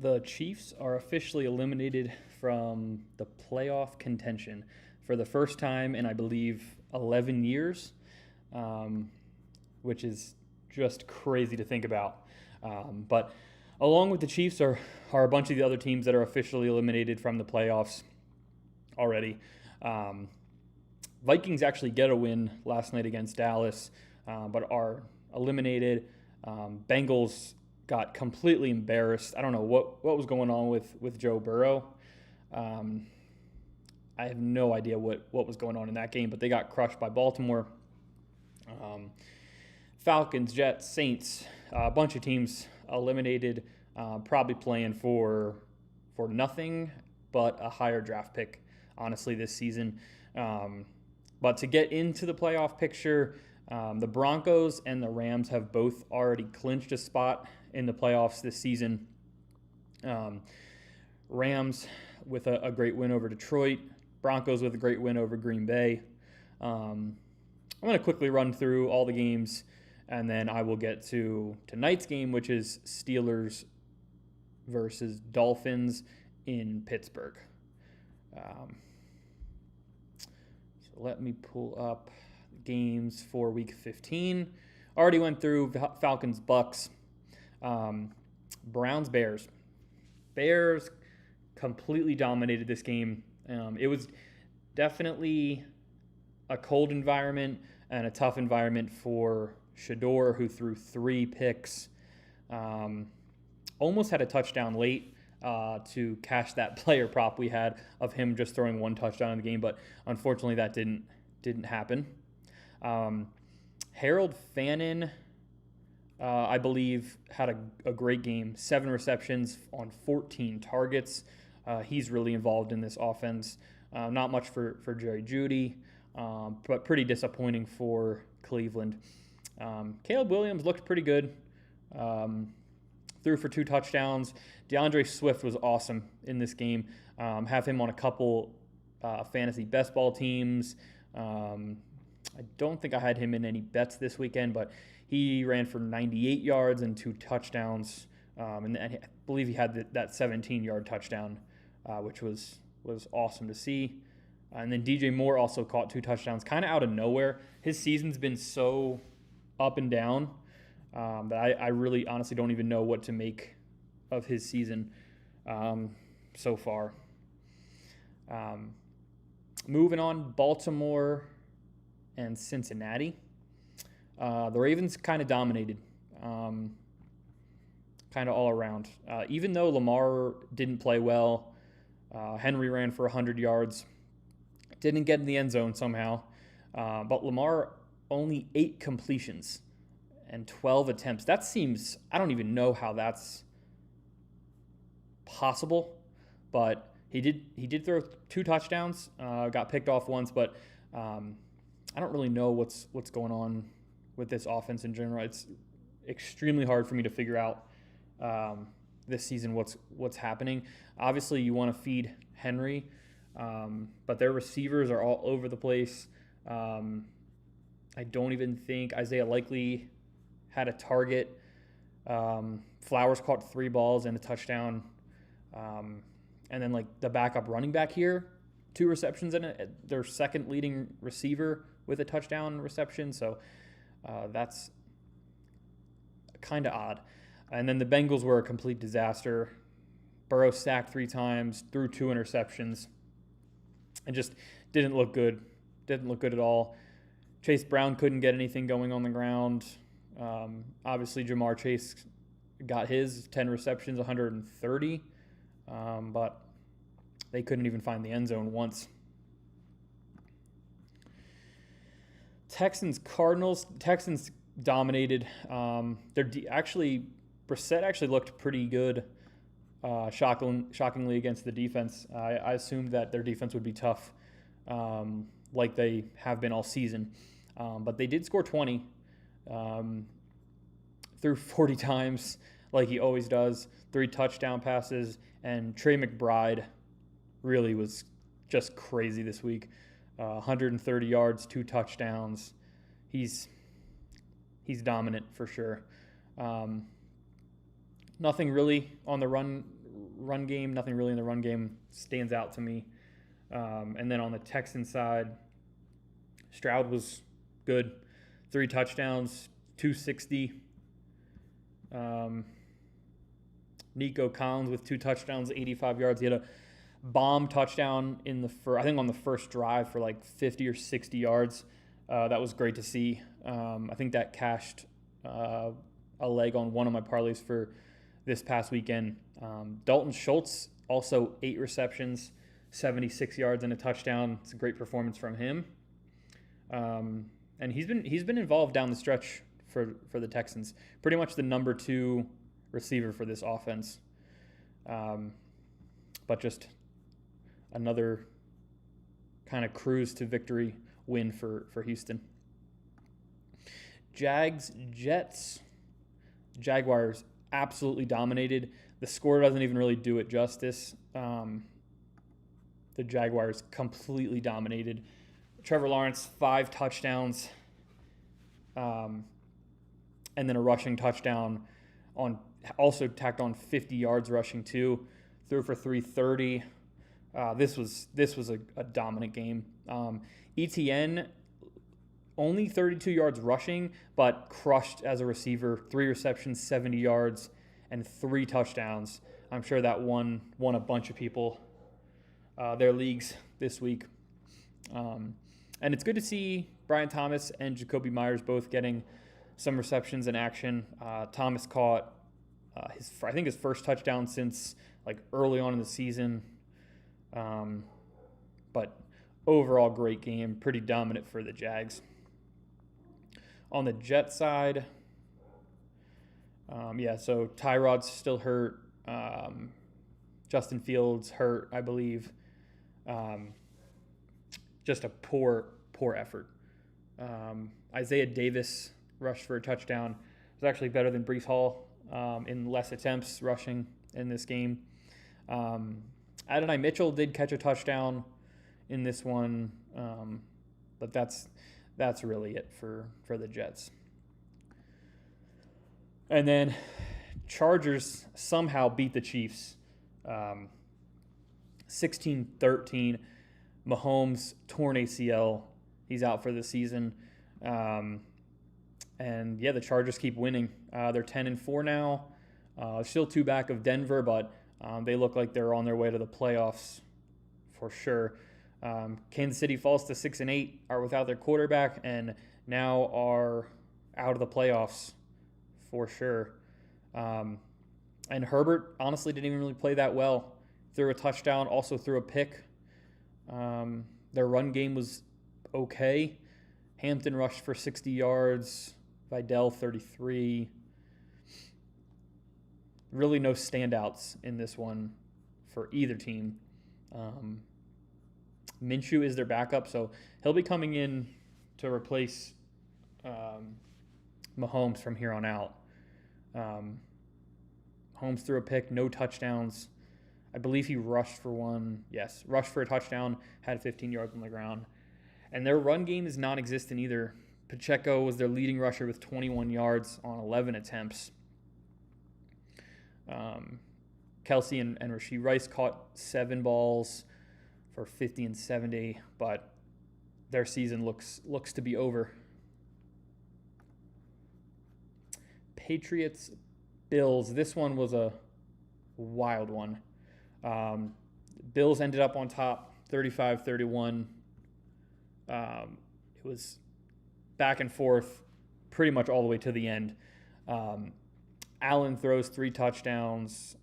The Chiefs are officially eliminated from the playoff contention for the first time in, I believe, 11 years, which is just crazy to think about. But along with the Chiefs are a bunch of the other teams that are officially eliminated from the playoffs already. Vikings actually get a win last night against Dallas, but are eliminated. Bengals got completely embarrassed. I don't know what was going on with Joe Burrow. I have no idea what was going on in that game, but they got crushed by Baltimore. Falcons, Jets, Saints, a bunch of teams eliminated, probably playing for nothing but a higher draft pick, honestly, this season. But to get into the playoff picture, the Broncos and the Rams have both already clinched a spot in the playoffs this season. Rams with a great win over Detroit. Broncos with a great win over Green Bay. I'm going to quickly run through all the games, and then I will get to tonight's game, which is Steelers versus Dolphins in Pittsburgh. So let me pull up games for Week 15. Already went through Falcons, Bucks, Browns, Bears. Bears completely dominated this game. It was definitely a cold environment and a tough environment for Shador, who threw 3 picks. Almost had a touchdown late to cash that player prop we had of him just throwing 1 touchdown in the game, but unfortunately that didn't happen. Harold Fannin, I believe, had a great game. 7 receptions on 14 targets. He's really involved in this offense. Not much for Jerry Jeudy, but pretty disappointing for Cleveland. Caleb Williams looked pretty good. Threw for 2 touchdowns. DeAndre Swift was awesome in this game. Have him on a couple fantasy best ball teams. I don't think I had him in any bets this weekend, but he ran for 98 yards and 2 touchdowns. And I believe he had that 17-yard touchdown, which was awesome to see. And then DJ Moore also caught 2 touchdowns kind of out of nowhere. His season's been so up and down that I really honestly don't even know what to make of his season so far. Moving on, Baltimore and Cincinnati. The Ravens kind of dominated, kind of all around. Even though Lamar didn't play well, Henry ran for 100 yards, didn't get in the end zone somehow. But Lamar only 8 completions and 12 attempts. That seems, I don't even know how that's possible, but he did throw 2 touchdowns, got picked off once, but I don't really know what's going on with this offense in general. It's extremely hard for me to figure out this season what's happening. Obviously, you want to feed Henry, but their receivers are all over the place. I don't even think Isaiah Likely had a target. Flowers caught 3 balls and a touchdown. And then the backup running back here, 2 receptions in it. Their second leading receiver with a touchdown reception. So that's kind of odd. And then the Bengals were a complete disaster. Burrow sacked 3 times, threw 2 interceptions, and just didn't look good. Didn't look good at all. Chase Brown couldn't get anything going on the ground. Obviously, Jamar Chase got his 10 receptions, 130, but they couldn't even find the end zone once. Texans-Cardinals. Texans dominated. Brissett actually looked pretty good, shockingly against the defense. I assumed that their defense would be tough, like they have been all season. But they did score 20, threw 40 times like he always does, 3 touchdown passes, and Trey McBride really was just crazy this week. 130 yards, 2 touchdowns. He's dominant for sure. Nothing really on the run game, nothing really in the run game stands out to me. And then on the Texans side, Stroud was good. 3 touchdowns, 260. Nico Collins with 2 touchdowns, 85 yards. He had a bomb touchdown I think on the first drive for like 50 or 60 yards. That was great to see. I think that cashed a leg on one of my parlays for this past weekend. Dalton Schultz, also 8 receptions, 76 yards and a touchdown. It's a great performance from him. And he's been involved down the stretch for the Texans. Pretty much the number 2 receiver for this offense. But just another kind of cruise to victory win for Houston. Jets. Jaguars absolutely dominated. The score doesn't even really do it justice. The Jaguars completely dominated. Trevor Lawrence, 5 touchdowns, and then a rushing touchdown also tacked on 50 yards rushing too. Threw for 330. This was a dominant game. ETN only 32 yards rushing, but crushed as a receiver. 3 receptions, 70 yards, and 3 touchdowns. I'm sure that won a bunch of people their leagues this week. And it's good to see Brian Thomas and Jacoby Myers both getting some receptions in action. Thomas caught his first touchdown since like early on in the season. But overall, great game, pretty dominant for the Jags. On the Jet side, so Tyrod's still hurt. Justin Fields hurt, I believe. Just a poor effort. Isaiah Davis rushed for a touchdown. It was actually better than Breece Hall in less attempts rushing in this game. Adonai Mitchell did catch a touchdown in this one, but that's really it for the Jets. And then Chargers somehow beat the Chiefs 16-13. Mahomes torn ACL. He's out for the season. And the Chargers keep winning. They're 10-4 now. Still 2 back of Denver, but they look like they're on their way to the playoffs for sure. Kansas City falls to 6-8, are without their quarterback, and now are out of the playoffs for sure. And Herbert honestly didn't even really play that well. Threw a touchdown, also threw a pick. Their run game was okay. Hampton rushed for 60 yards. Vidal 33. Really no standouts in this one for either team. Minshew is their backup, so he'll be coming in to replace Mahomes from here on out. Mahomes threw a pick, no touchdowns. I believe he rushed for one. Yes, rushed for a touchdown, had 15 yards on the ground. And their run game is non-existent either. Pacheco was their leading rusher with 21 yards on 11 attempts. Kelsey and Rashee Rice caught 7 balls for 50 and 70, but their season looks to be over. Patriots, Bills. This one was a wild one. Bills ended up on top, 35-31. It was back and forth pretty much all the way to the end. Allen throws 3 touchdowns,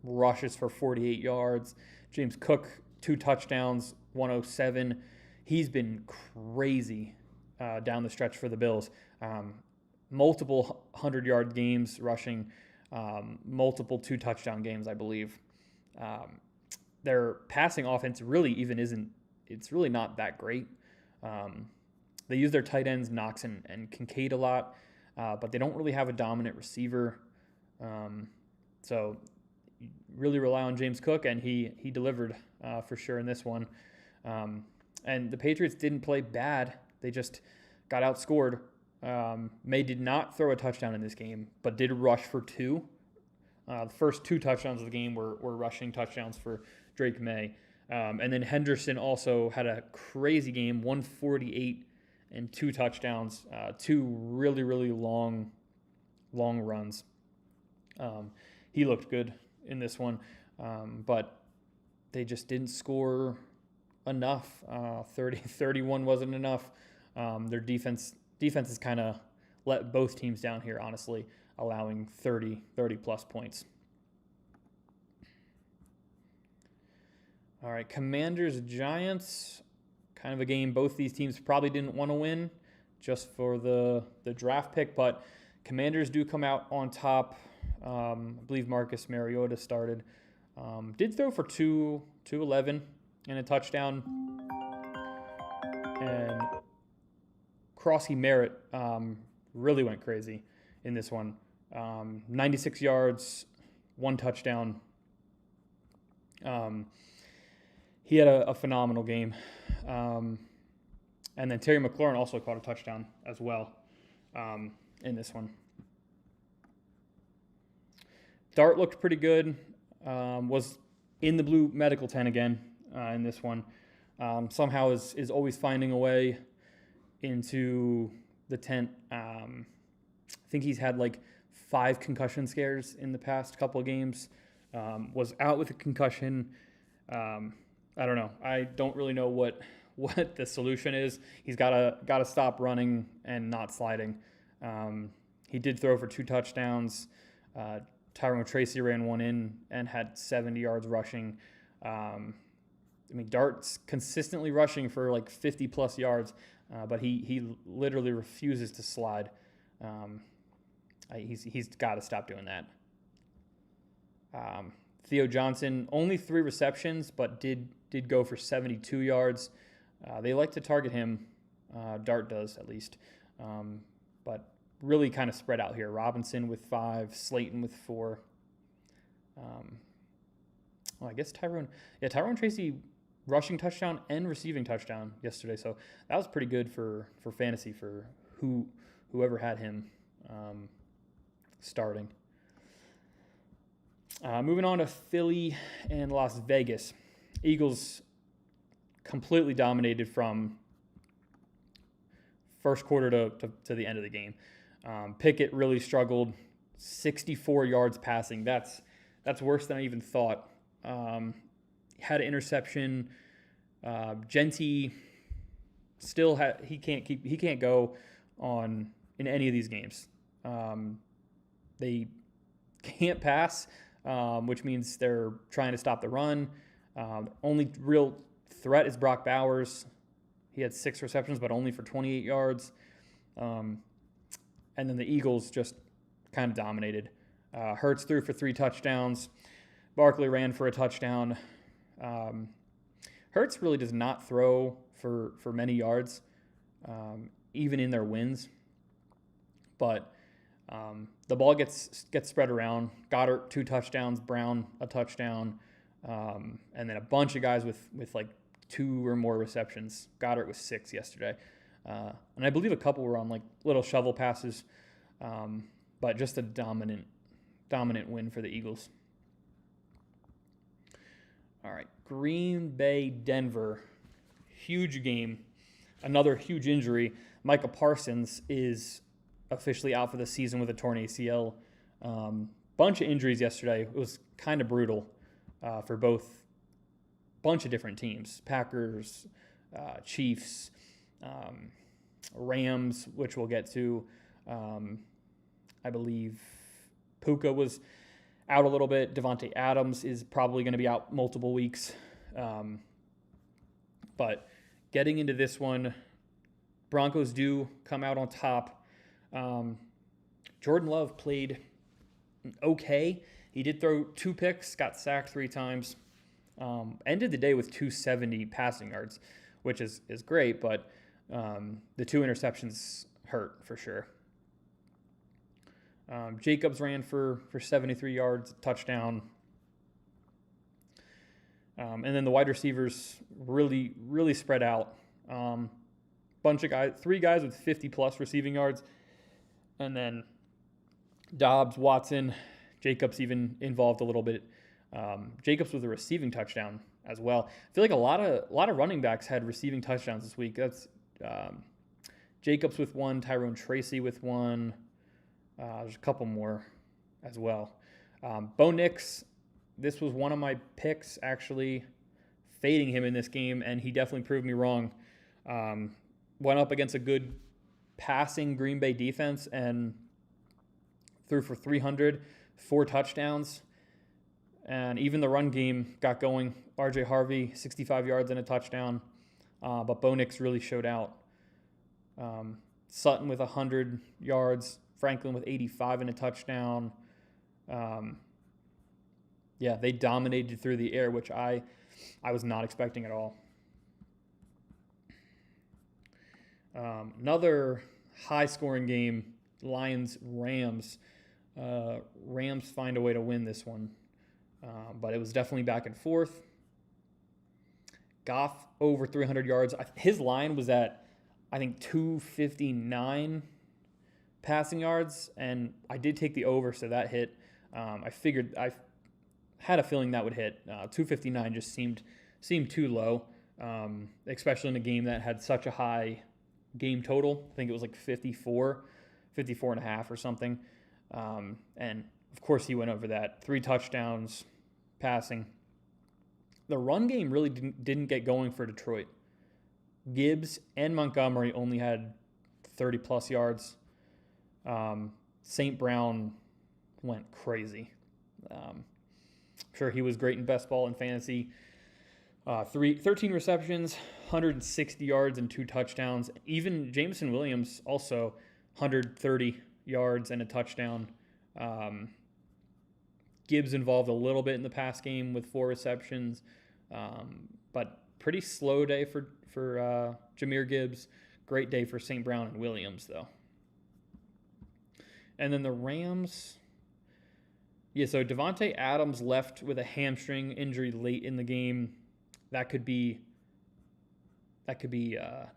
rushes for 48 yards. James Cook, 2 touchdowns, 107. He's been crazy down the stretch for the Bills. Multiple 100-yard games rushing, multiple 2-touchdown games, I believe. Their passing offense really even isn't, it's really not that great. They use their tight ends, Knox and Kincaid a lot, but they don't really have a dominant receiver. So you really rely on James Cook, and he delivered for sure in this one. And the Patriots didn't play bad. They just got outscored. May did not throw a touchdown in this game, but did rush for 2. The first 2 touchdowns of the game were rushing touchdowns for Drake May. And then Henderson also had a crazy game, 148 and 2 touchdowns, 2 really, really long runs. He looked good in this one, but they just didn't score enough. 31 wasn't enough. Their defense has kind of let both teams down here, honestly, allowing 30 plus points. All right, Commanders-Giants, kind of a game both these teams probably didn't want to win just for the draft pick, but Commanders do come out on top. I believe Marcus Mariota started. Did throw for 211 and a touchdown. And Crossy Merritt really went crazy in this one. 96 yards, 1 touchdown. He had a phenomenal game. And then Terry McLaurin also caught a touchdown as well in this one. Dart looked pretty good. Was in the blue medical tent again in this one. Somehow is always finding a way into the tent. I think he's had like 5 concussion scares in the past couple of games. Was out with a concussion. I don't know. I don't really know what the solution is. He's got to stop running and not sliding. He did throw for 2 touchdowns. Tyrone Tracy ran 1 in and had 70 yards rushing. Dart's consistently rushing for like 50 plus yards, but he literally refuses to slide. He's got to stop doing that. Theo Johnson, only 3 receptions, but did go for 72 yards. They like to target him. Dart does, at least. But really kind of spread out here. Robinson with 5, Slayton with 4. I guess Tyrone Tracy rushing touchdown and receiving touchdown yesterday. So that was pretty good for fantasy for whoever had him starting. Moving on to Philly and Las Vegas. Eagles completely dominated from first quarter to the end of the game. Pickett really struggled, 64 yards passing. That's worse than I even thought. Had an interception. Genty still he can't go on in any of these games. They can't pass, which means they're trying to stop the run. Only real threat is Brock Bowers. He had 6 receptions, but only for 28 yards. And then the Eagles just kind of dominated. Hurts threw for 3 touchdowns. Barkley ran for a touchdown. Hurts really does not throw for many yards, even in their wins. But the ball gets spread around. Goddard 2 touchdowns, Brown a touchdown, and then a bunch of guys with like 2 or more receptions. Goddard was 6 yesterday. And I believe a couple were on like little shovel passes, but just a dominant win for the Eagles. All right, Green Bay, Denver, huge game. Another huge injury. Micah Parsons is officially out for the season with a torn ACL. Bunch of injuries yesterday. It was kind of brutal for both bunch of different teams. Packers, Chiefs, Rams, which we'll get to. I believe Puka was out a little bit. Devontae Adams is probably going to be out multiple weeks. But getting into this one, Broncos do come out on top. Jordan Love played okay. He did throw 2 picks, got sacked 3 times. Ended the day with 270 passing yards, which is great, but the 2 interceptions hurt for sure. Jacobs ran for 73 yards, touchdown. And then the wide receivers really, really spread out. Bunch of guys, 3 guys with 50 plus receiving yards. And then Dobbs, Watson, Jacobs even involved a little bit. Jacobs with a receiving touchdown as well. I feel like a lot of running backs had receiving touchdowns this week. That's Jacobs with one, Tyrone Tracy with one. There's a couple more as well. Bo Nix, this was one of my picks, actually fading him in this game, and he definitely proved me wrong. Went up against a good passing Green Bay defense and threw for 300, 4 touchdowns. And even the run game got going. RJ Harvey, 65 yards and a touchdown. But Bo Nix really showed out. Sutton with 100 yards. Franklin with 85 and a touchdown. They dominated through the air, which I was not expecting at all. Another high-scoring game, Lions-Rams. Rams find a way to win this one. But it was definitely back and forth. Goff over 300 yards. His line was at, I think, 259 passing yards, and I did take the over, so that hit. I had a feeling that would hit. 259 just seemed too low, especially in a game that had such a high game total. I think it was like 54 and a half or something. And of course he went over that. 3 touchdowns passing. The run game really didn't get going for Detroit. Gibbs and Montgomery only had 30-plus yards. St. Brown went crazy. I'm sure he was great in best ball and fantasy. 13 receptions, 160 yards, and 2 touchdowns. Even Jameson Williams also 130 yards and a touchdown. Gibbs involved a little bit in the pass game with 4 receptions, but pretty slow day for Jahmyr Gibbs. Great day for St. Brown and Williams, though. And then the Rams, so Devontae Adams left with a hamstring injury late in the game. That could be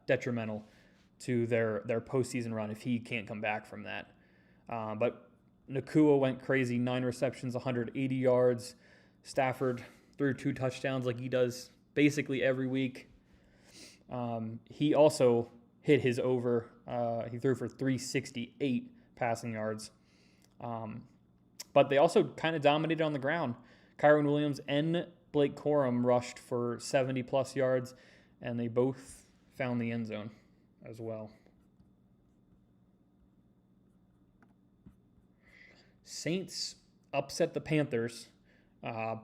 detrimental to their postseason run if he can't come back from that. But Nakua went crazy, 9 receptions, 180 yards. Stafford threw 2 touchdowns like he does basically every week. He also hit his over. He threw for 368 passing yards. But they also kind of dominated on the ground. Kyron Williams and Blake Corum rushed for 70-plus yards, and they both found the end zone as well. Saints upset the Panthers.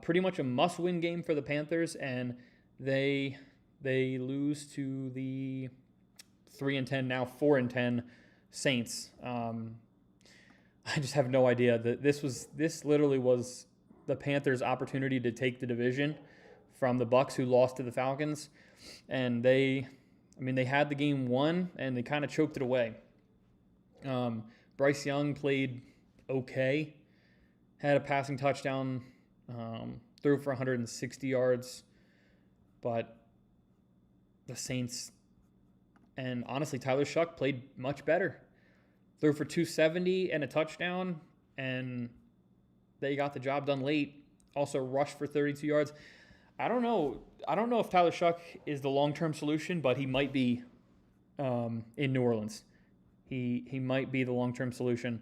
Pretty much a must-win game for the Panthers, and they lose to the 3-10, now 4-10 Saints. I just have no idea that this literally was the Panthers' opportunity to take the division from the Bucs, who lost to the Falcons, and they had the game won, and they kind of choked it away. Bryce Young played okay, had a passing touchdown, threw for 160 yards, but the Saints, and honestly Tyler Shuck played much better. Threw for 270 and a touchdown, and they got the job done late. Also rushed for 32 yards. I don't know if Tyler Shuck is the long-term solution, but he might be in New Orleans. He might be the long-term solution.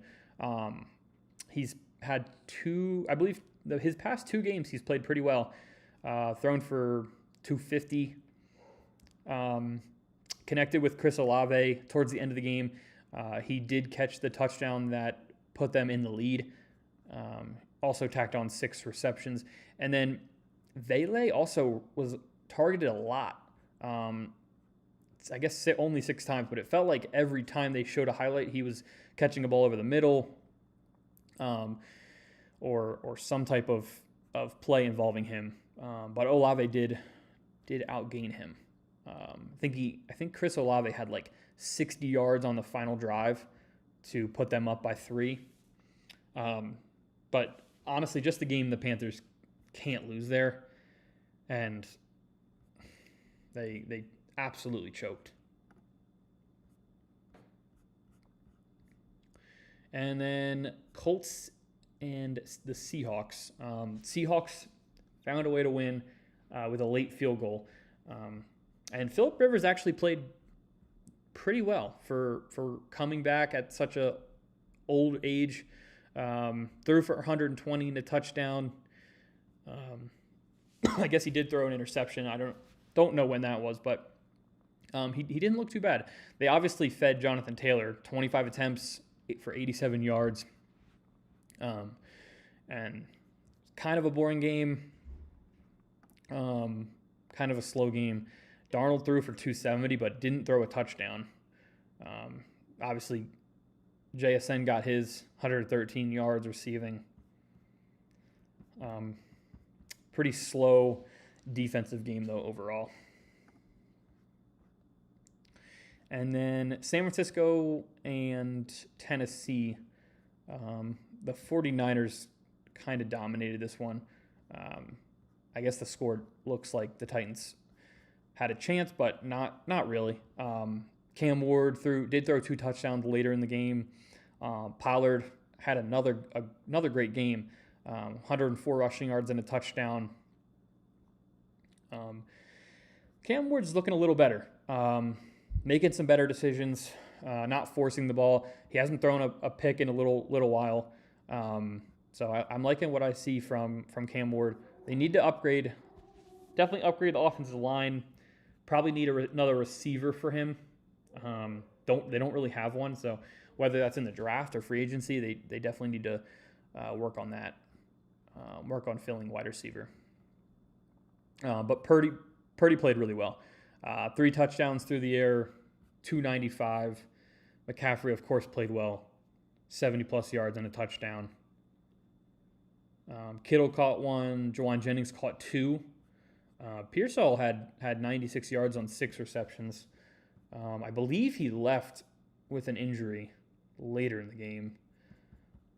He's had 2, I believe, his past 2 games he's played pretty well. Thrown for 250. Connected with Chris Olave towards the end of the game. He did catch the touchdown that put them in the lead. Also tacked on 6 receptions. And then Vele also was targeted a lot. I guess only 6 times, but it felt like every time they showed a highlight, he was catching a ball over the middle, or some type of play involving him. But Olave did outgain him. I think Chris Olave had like 60 yards on the final drive to put them up by 3. But honestly, just the game the Panthers can't lose there, and they absolutely choked. And then Colts and the Seahawks. Seahawks found a way to win with a late field goal. And Phillip Rivers actually played pretty well for coming back at such a old age. Threw for 120 and a touchdown. I guess he did throw an interception. I don't know when that was, but he didn't look too bad. They obviously fed Jonathan Taylor 25 attempts for 87 yards. And kind of a boring game. Kind of a slow game. Darnold threw for 270, but didn't throw a touchdown. Obviously, JSN got his 113 yards receiving. Pretty slow defensive game, though, overall. And then San Francisco and Tennessee. The 49ers kind of dominated this one. I guess the score looks like the Titans had a chance, but not really. Cam Ward did throw 2 touchdowns later in the game. Pollard had another great game, 104 rushing yards and a touchdown. Cam Ward's looking a little better, making some better decisions, not forcing the ball. He hasn't thrown a pick in a little while, so I'm liking what I see from Cam Ward. They need to definitely upgrade the offensive line. Probably need another receiver for him. They don't really have one, so whether that's in the draft or free agency, they definitely need to work on that. Work on filling wide receiver. But Purdy played really well. 3 touchdowns through the air, 295. McCaffrey, of course, played well, 70-plus yards and a touchdown. Kittle caught 1. Juwan Jennings caught 2. Pearsall had 96 yards on 6 receptions. I believe he left with an injury later in the game.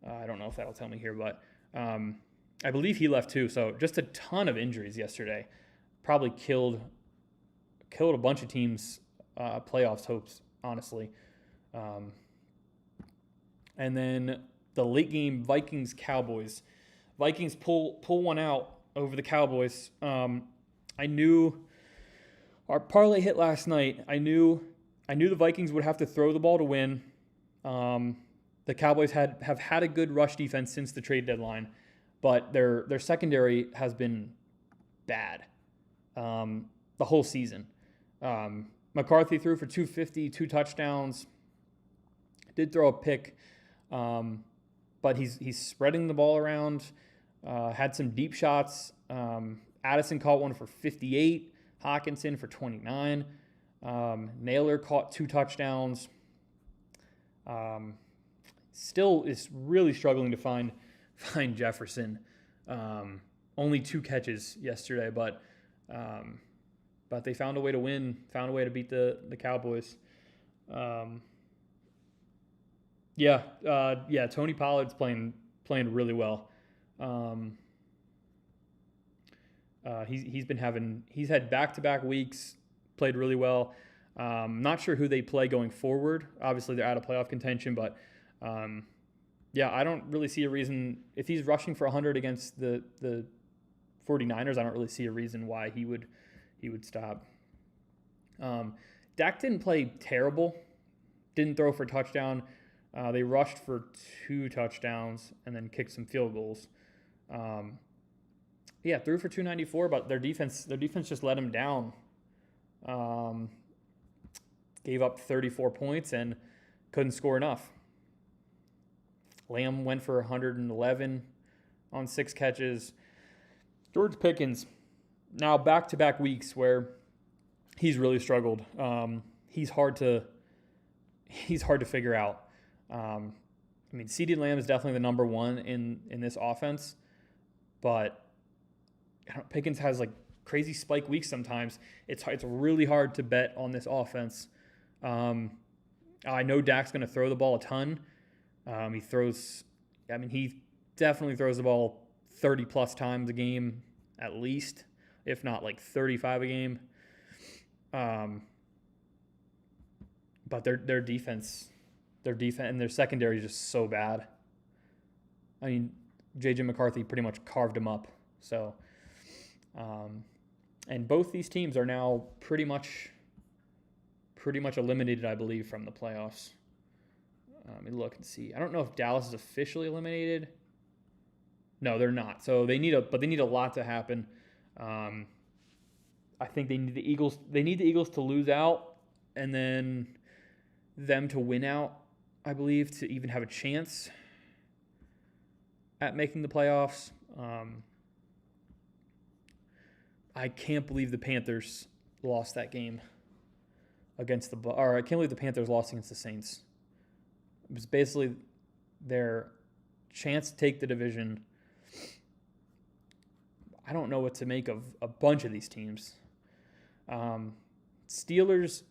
I don't know if that'll tell me here, but I believe he left too. So just a ton of injuries yesterday. Probably killed a bunch of teams' playoffs hopes, honestly. And then the late game Vikings-Cowboys. Vikings pull one out over the Cowboys. I knew our parlay hit last night. I knew the Vikings would have to throw the ball to win. The Cowboys have had a good rush defense since the trade deadline, but their secondary has been bad the whole season. McCarthy threw for 250, 2 touchdowns. Did throw a pick, but he's spreading the ball around. Had some deep shots. Addison caught one for 58. Hawkinson for 29. Naylor caught 2 touchdowns. Still is really struggling to find Jefferson. Only 2 catches yesterday, but they found a way to win. Found a way to beat the Cowboys. Tony Pollard's playing really well. He's had back-to-back weeks, played really well. Not sure who they play going forward. Obviously, they're out of playoff contention, but I don't really see a reason if he's rushing for 100 against the 49ers. I don't really see a reason why he would stop. Dak didn't play terrible. Didn't throw for a touchdown. They rushed for 2 touchdowns and then kicked some field goals. Threw for 294, but their defense just let him down. Gave up 34 points and couldn't score enough. Lamb went for 111 on 6 catches. George Pickens, now back-to-back weeks where he's really struggled. He's hard to figure out. CeeDee Lamb is definitely the number 1 in this offense, but Pickens has like crazy spike weeks sometimes. It's really hard to bet on this offense. I know Dak's going to throw the ball a ton. He definitely throws the ball 30-plus times a game at least, if not like 35 a game. But their defense and their secondary is just so bad. J.J. McCarthy pretty much carved him up. So, and both these teams are now pretty much eliminated, I believe, from the playoffs. Let me look and see. I don't know if Dallas is officially eliminated. No, they're not. So they need a lot to happen. I think they need the Eagles. They need the Eagles to lose out, and then them to win out, I believe, to even have a chance at making the playoffs. I can't believe the Panthers lost that game against I can't believe the Panthers lost against the Saints. It was basically their chance to take the division. I don't know what to make of a bunch of these teams. Steelers,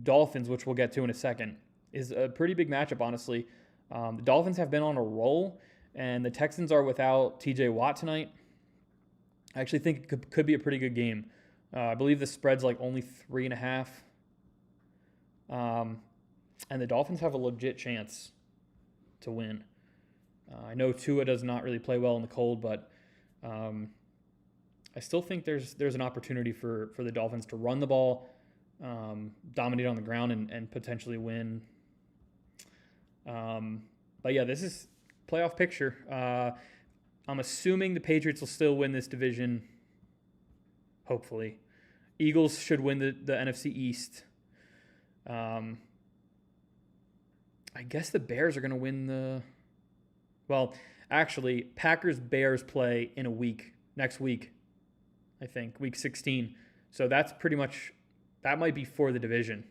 Dolphins, which we'll get to in a second, is a pretty big matchup, honestly. The Dolphins have been on a roll, and the Texans are without TJ Watt tonight. I actually think it could be a pretty good game. I believe the spread's like only 3.5. And the Dolphins have a legit chance to win. I know Tua does not really play well in the cold, but I still think there's an opportunity for the Dolphins to run the ball, dominate on the ground, and potentially win. But yeah, this is playoff picture. I'm assuming the Patriots will still win this division, hopefully. Eagles should win the NFC East. I guess the Bears are going to win actually, Packers-Bears play in a week, next week, I think, week 16. So that's pretty much, that might be for the division.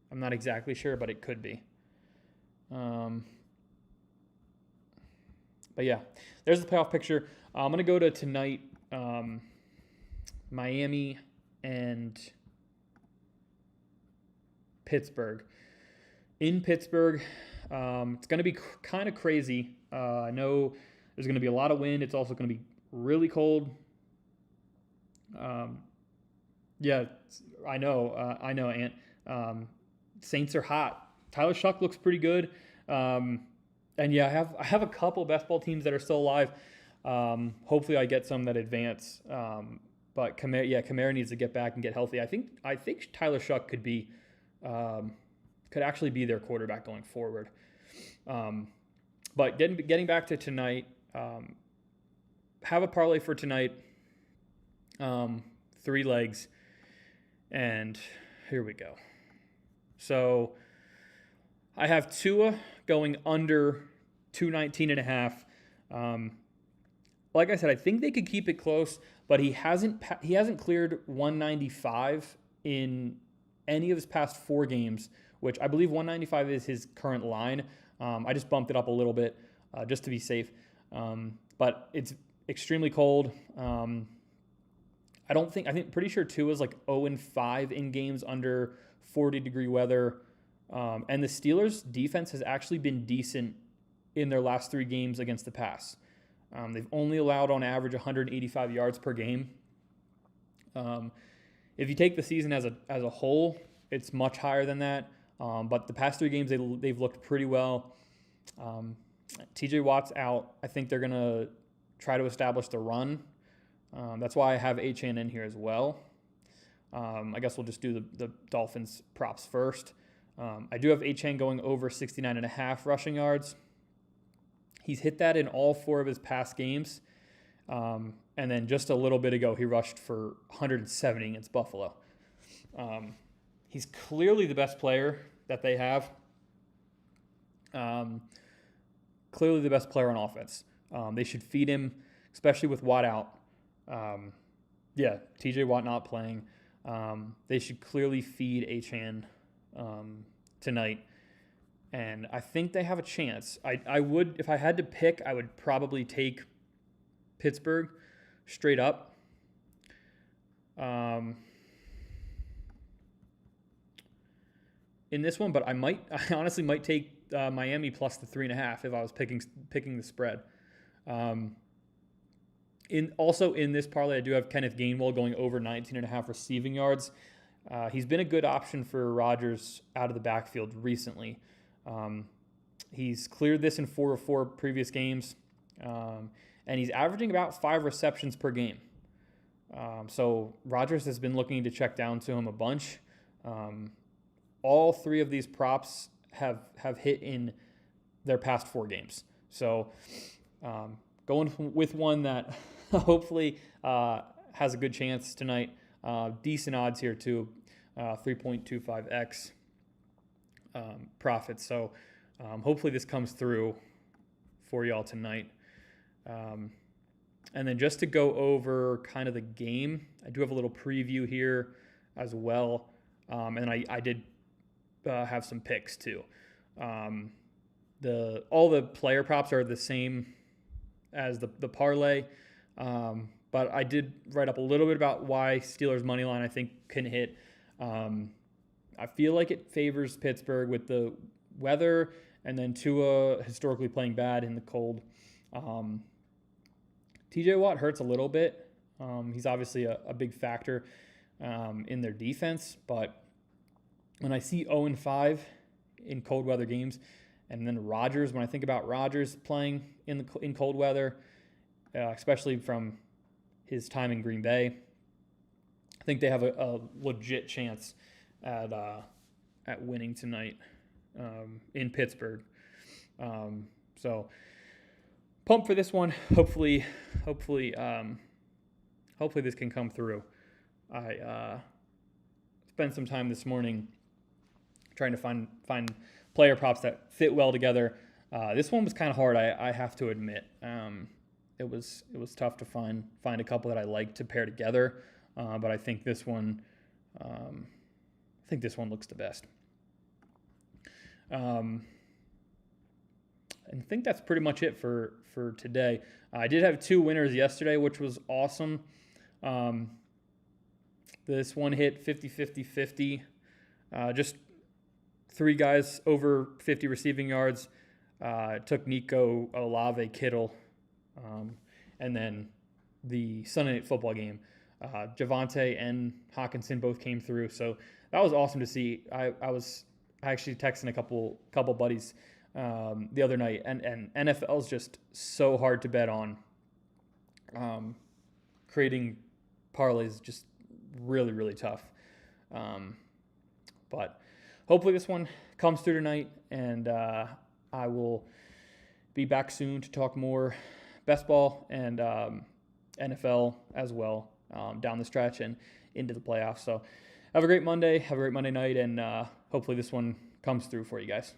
I'm not exactly sure, but it could be. But yeah, there's the playoff picture. I'm going to go to tonight, Miami and Pittsburgh. In Pittsburgh, it's going to be kind of crazy. I know there's going to be a lot of wind. It's also going to be really cold. Yeah, I know, Ant. Saints are hot. Tyler Shuck looks pretty good. And yeah, I have a couple of best ball teams that are still alive. Hopefully I get some that advance. But Kamara needs to get back and get healthy. I think Tyler Shuck could actually be their quarterback going forward. But getting back to tonight, have a parlay for tonight. 3 legs, and here we go. So I have Tua going under 219.5. Like I said, I think they could keep it close, but he hasn't cleared 195 in any of his past 4 games, which I believe 195 is his current line. I just bumped it up a little bit just to be safe. But it's extremely cold. Pretty sure Tua is like 0-5 in games under 40-degree weather. And the Steelers' defense has actually been decent in their last 3 games against the pass. They've only allowed on average 185 yards per game. If you take the season as a whole, it's much higher than that. But the past 3 games, they've looked pretty well. TJ Watt's out. I think they're going to try to establish the run. That's why I have Achane in here as well. I guess we'll just do the Dolphins props first. I do have Achane going over 69.5 rushing yards. He's hit that in all 4 of his past games. And then just a little bit ago, he rushed for 170 against Buffalo. He's clearly the best player that they have. Clearly the best player on offense. They should feed him, especially with Watt out. TJ Watt not playing. They should clearly feed Achane tonight. And I think they have a chance. I would, if I had to pick, I would probably take Pittsburgh straight up. In this one, but I honestly might take Miami plus the 3.5 if I was picking the spread. In this parlay, I do have Kenneth Gainwell going over 19.5 receiving yards. He's been a good option for Rodgers out of the backfield recently. He's cleared this in 4 of 4 previous games, and he's averaging about 5 receptions per game. So Rodgers has been looking to check down to him a bunch. All 3 of these props have hit in their past 4 games. So going with one that hopefully has a good chance tonight. Decent odds here too, 3.25x profits. So hopefully this comes through for y'all tonight. And then just to go over kind of the game, I do have a little preview here as well. And I did have some picks too. All the player props are the same as the parlay. But I did write up a little bit about why Steelers money line I think can hit. I feel like it favors Pittsburgh with the weather, and then Tua historically playing bad in the cold. TJ Watt hurts a little bit. He's obviously a big factor in their defense, but when I see 0-5 in cold weather games, and then Rodgers, when I think about Rodgers playing in cold weather, especially from his time in Green Bay, I think they have a legit chance at winning tonight in Pittsburgh. So pumped for this one. Hopefully this can come through. I spent some time this morning trying to find player props that fit well together. This one was kind of hard, I have to admit. It was tough to find a couple that I like to pair together, but I think this one looks the best. And I think that's pretty much it for today. I did have 2 winners yesterday, which was awesome. This one hit 50-50-50. Just 3 guys over 50 receiving yards. Took Nico, Olave, Kittle. And then the Sunday Night Football game, Javonte and Hawkinson both came through. So that was awesome to see. I was actually texting a couple buddies the other night, and NFL is just so hard to bet on. Creating parlays is just really, really tough. But hopefully this one comes through tonight, and I will be back soon to talk more best ball and NFL as well down the stretch and into the playoffs. So have a great Monday. Have a great Monday night, and hopefully this one comes through for you guys.